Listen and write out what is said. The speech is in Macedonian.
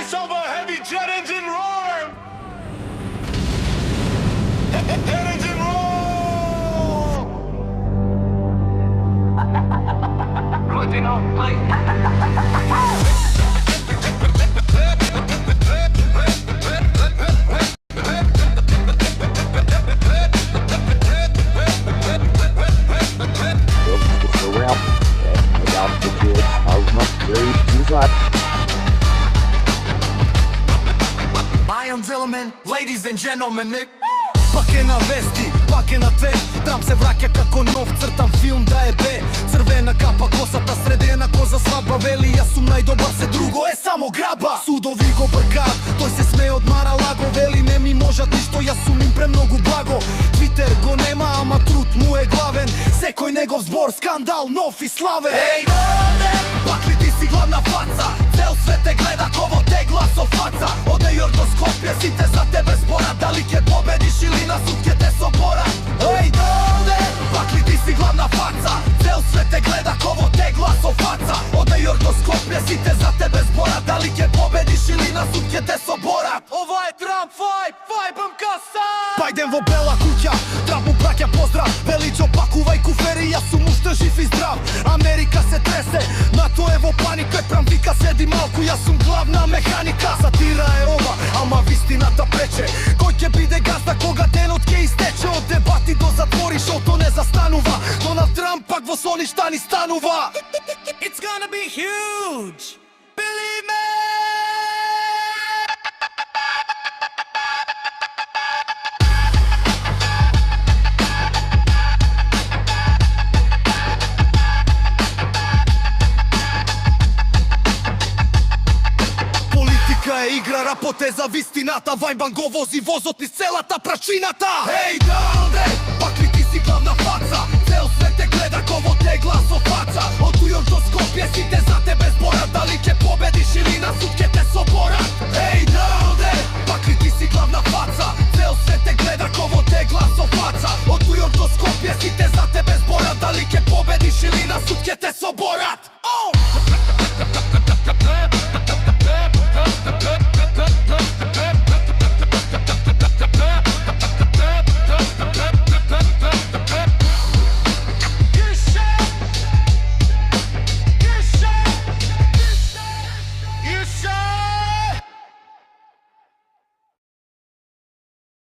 voice of a heavy jet engine roar! Jet engine roar! Putting on play. Ladies and gentlemen, пак е на вести, пак е на те. Там се враќа како нов цртан филм да е бе. Црвена капа, косата средена, коза свадба. Вели јас сум најдобар, се друго е само граба. Судови го бркаат, тој се смее од Мара Лаго. Вели не ми можат ништо, јас сум им премногу благо. Твитер го нема, ама труд му е главен. Секој негов збор, скандал, нов и славен. Еј, пак ли ти си главна фаца? Цел свет те гледа, ково те гласо фаца. Од Нью Йорк до Скопје, сите за тебе зборат. Дали ќе победиш или на суд ќе те соборат? Еј, пак ли ти си главна фаца? Цел свет те гледа, ково те гласо фаца. Од Нью Йорк до Скопје, сите за тебе зборат. Дали ќе победиш или на суд ќе те соборат? Ова е Трамп вајб, вајбам каса. Бајден во Бела куќа, Трамп му праќа поздрав. Вели Џо пакувај куфери, јас сум уште жив и здрав. Америка се тресе, НАТО е во паника. Трамп вика седи малку, јас сум главна механика. Сатира е ова, ама вистината прече. Кој ќе биде газда кога денот ќе истече? Од дебати до затвори, шоуто не застанува. Доналд Трамп пак во соништа ни станува. It's gonna be huge, believe me. Игра рапотеза вистината, вајбан го вози возот низ целата прачината. Еј, Доналде, пак ли ти си главна фаца? Цел свет те гледа, ково те гласо фаца. Од Нью Йорк до Скопје, сите за тебе зборат. Дали ќе победиш или на суд ќе те соборат? Еј, Доналде, пак ли ти си главна фаца? Цел свет те гледа, ково те гласо фаца. Од Нью Йорк до Скопје, сите за тебе зборат. Дали ќе победиш или на суд ќе те соборат?